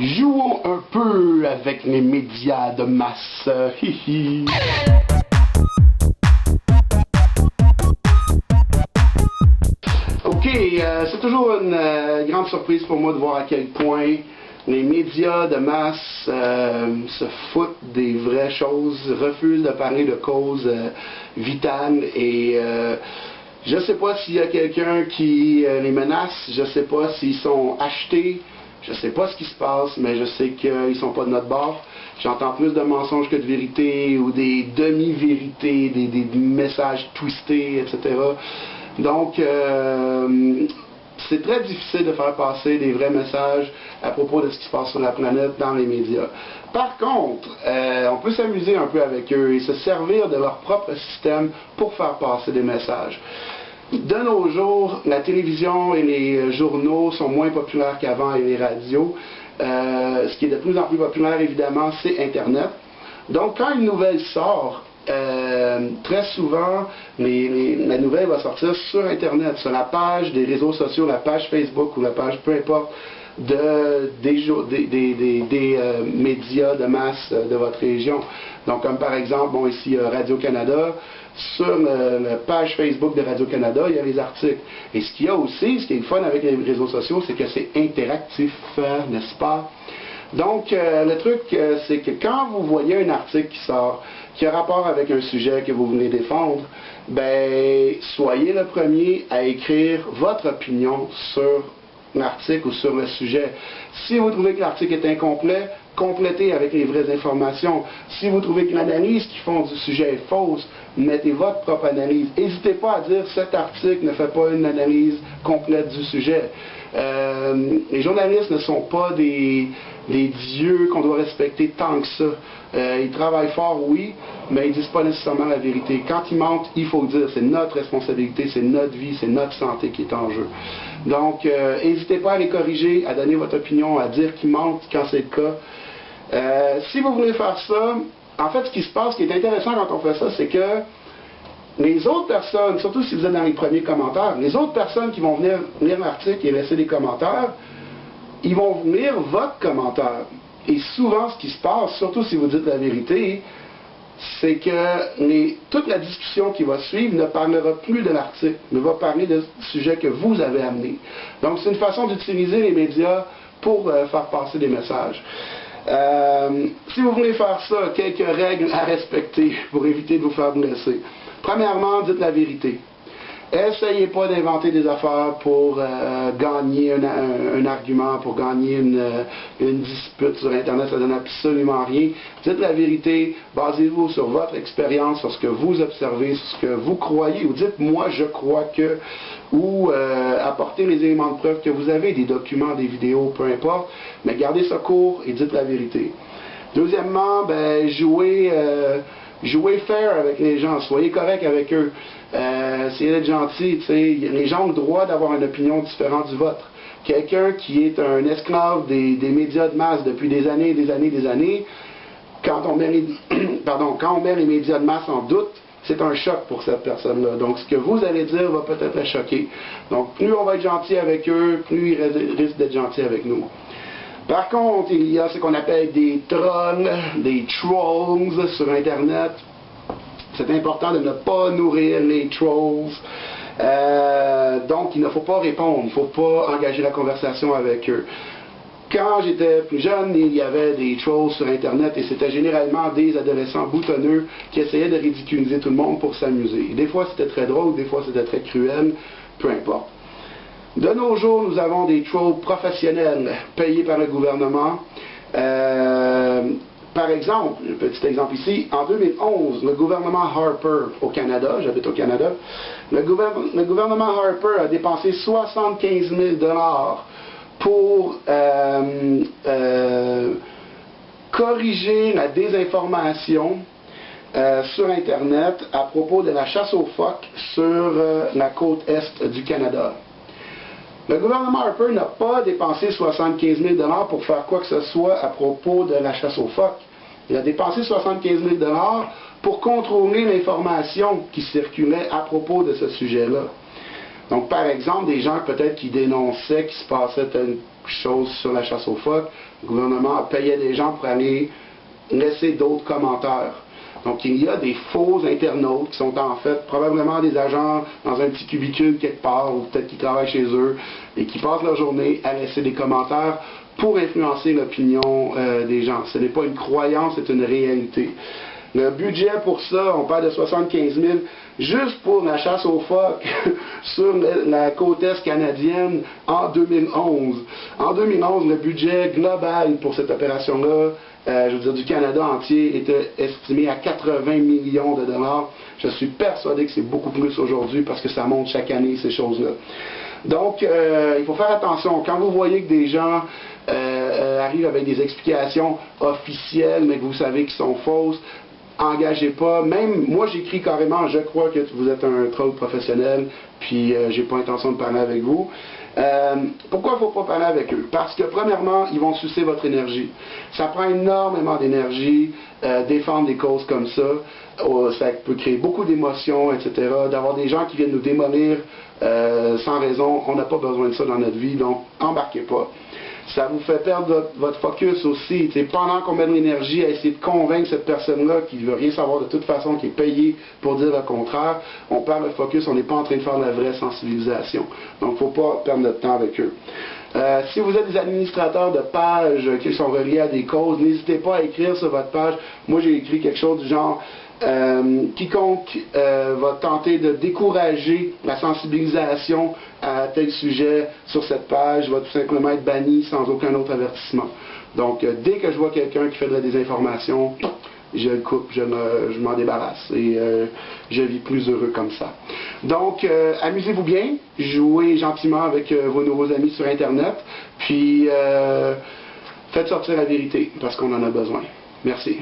Jouons un peu avec les médias de masse. Hihi. Ok, c'est toujours une grande surprise pour moi de voir à quel point les médias de masse se foutent des vraies choses, refusent de parler de causes vitales et je ne sais pas s'il y a quelqu'un qui les menace, je ne sais pas s'ils sont achetés, je ne sais pas ce qui se passe, mais je sais qu'ils ne sont pas de notre bord. J'entends plus de mensonges que de vérités ou des demi-vérités, des messages twistés, etc. Donc, c'est très difficile de faire passer des vrais messages à propos de ce qui se passe sur la planète dans les médias. Par contre, on peut s'amuser un peu avec eux et se servir de leur propre système pour faire passer des messages. De nos jours, la télévision et les journaux sont moins populaires qu'avant et les radios. Ce qui est de plus en plus populaire, évidemment, c'est Internet. Donc, quand une nouvelle sort, très souvent, la nouvelle va sortir sur Internet, sur la page des réseaux sociaux, la page Facebook ou la page, peu importe, des médias de masse de votre région. Donc, comme par exemple, bon, ici, Radio-Canada, sur la page Facebook de Radio-Canada, il y a les articles. Et ce qu'il y a aussi, ce qui est le fun avec les réseaux sociaux, c'est que c'est interactif, n'est-ce pas? Donc, le truc, c'est que quand vous voyez un article qui sort, qui a rapport avec un sujet que vous venez défendre, ben, soyez le premier à écrire votre opinion sur l'article ou sur le sujet. Si vous trouvez que l'article est incomplet, complétez avec les vraies informations. Si vous trouvez que l'analyse qu'ils font du sujet est fausse, mettez votre propre analyse. N'hésitez pas à dire cet article ne fait pas une analyse complète du sujet. Les journalistes ne sont pas des dieux qu'on doit respecter tant que ça. Ils travaillent fort, oui, mais ils ne disent pas nécessairement la vérité. Quand ils mentent, il faut le dire, c'est notre responsabilité, c'est notre vie, c'est notre santé qui est en jeu. Donc, n'hésitez pas à les corriger, à donner votre opinion, à dire qu'ils mentent quand c'est le cas. Si vous voulez faire ça, en fait, ce qui se passe, ce qui est intéressant quand on fait ça, c'est que les autres personnes, surtout si vous êtes dans les premiers commentaires, les autres personnes qui vont venir lire l'article et laisser des commentaires, ils vont lire votre commentaire. Et souvent, ce qui se passe, surtout si vous dites la vérité, c'est que toute la discussion qui va suivre ne parlera plus de l'article, mais va parler du sujet que vous avez amené. Donc, c'est une façon d'utiliser les médias pour faire passer des messages. Si vous voulez faire ça, quelques règles à respecter pour éviter de vous faire blesser. Premièrement, dites la vérité. Essayez pas d'inventer des affaires pour gagner un argument, pour gagner une dispute sur Internet, ça ne donne absolument rien. Dites la vérité, basez-vous sur votre expérience, sur ce que vous observez, sur ce que vous croyez, ou dites « moi je crois que », ou apportez les éléments de preuve que vous avez, des documents, des vidéos, peu importe, mais gardez ça court et dites la vérité. Deuxièmement, ben, jouez fair avec les gens, soyez correct avec eux. Essayez d'être gentil, tu sais. Les gens ont le droit d'avoir une opinion différente du vôtre. Quelqu'un qui est un esclave des médias de masse depuis des années, quand on met les médias de masse en doute, c'est un choc pour cette personne-là. Donc, ce que vous allez dire va peut-être la choquer. Donc, plus on va être gentil avec eux, plus ils risquent d'être gentils avec nous. Par contre, il y a ce qu'on appelle des trolls, des trolls sur Internet. C'est important de ne pas nourrir les trolls. Donc, il ne faut pas répondre, il ne faut pas engager la conversation avec eux. Quand j'étais plus jeune, il y avait des trolls sur Internet et c'était généralement des adolescents boutonneux qui essayaient de ridiculiser tout le monde pour s'amuser. Des fois, c'était très drôle, des fois, c'était très cruel, peu importe. De nos jours, nous avons des trolls professionnels payés par le gouvernement. Par exemple, un petit exemple ici, en 2011, le gouvernement Harper au Canada, j'habite au Canada, le gouvernement Harper a dépensé 75 000 $ pour corriger la désinformation sur Internet à propos de la chasse aux phoques sur la côte est du Canada. Le gouvernement Harper n'a pas dépensé 75 000 $ pour faire quoi que ce soit à propos de la chasse aux phoques. Il a dépensé 75 000 $ pour contrôler l'information qui circulait à propos de ce sujet-là. Donc, par exemple, des gens peut-être qui dénonçaient qu'il se passait telle chose sur la chasse aux phoques, le gouvernement payait des gens pour aller laisser d'autres commentaires. Donc, il y a des faux internautes qui sont en fait probablement des agents dans un petit cubicule quelque part, ou peut-être qui travaillent chez eux, et qui passent leur journée à laisser des commentaires pour influencer l'opinion des gens. Ce n'est pas une croyance, c'est une réalité. Le budget pour ça, on parle de 75 000, juste pour la chasse aux phoques sur la côte est canadienne en 2011. En 2011, le budget global pour cette opération-là, je veux dire du Canada entier, était estimé à 80 millions de dollars. Je suis persuadé que c'est beaucoup plus aujourd'hui parce que ça monte chaque année, ces choses-là. Donc, il faut faire attention. Quand vous voyez que des gens arrivent avec des explications officielles, mais que vous savez qu'ils sont fausses, engagez pas. Même moi, j'écris carrément, je crois que vous êtes un troll professionnel, puis j'ai pas intention de parler avec vous. Pourquoi il ne faut pas parler avec eux? Parce que, premièrement, ils vont sucer votre énergie. Ça prend énormément d'énergie, défendre des causes comme ça. Ça peut créer beaucoup d'émotions, etc. D'avoir des gens qui viennent nous démolir sans raison, on n'a pas besoin de ça dans notre vie, donc embarquez pas. Ça vous fait perdre votre focus aussi. T'sais, pendant qu'on met de l'énergie à essayer de convaincre cette personne-là qui ne veut rien savoir de toute façon, qui est payée pour dire le contraire, on perd le focus, on n'est pas en train de faire de la vraie sensibilisation. Donc, il ne faut pas perdre notre temps avec eux. Si vous êtes des administrateurs de pages qui sont reliés à des causes, n'hésitez pas à écrire sur votre page. Moi, j'ai écrit quelque chose du genre quiconque va tenter de décourager la sensibilisation à tel sujet sur cette page va tout simplement être banni sans aucun autre avertissement. Donc, dès que je vois quelqu'un qui fait de la désinformation, je le coupe, je m'en débarrasse et je vis plus heureux comme ça. Donc, amusez-vous bien, jouez gentiment avec vos nouveaux amis sur Internet, puis faites sortir la vérité parce qu'on en a besoin. Merci.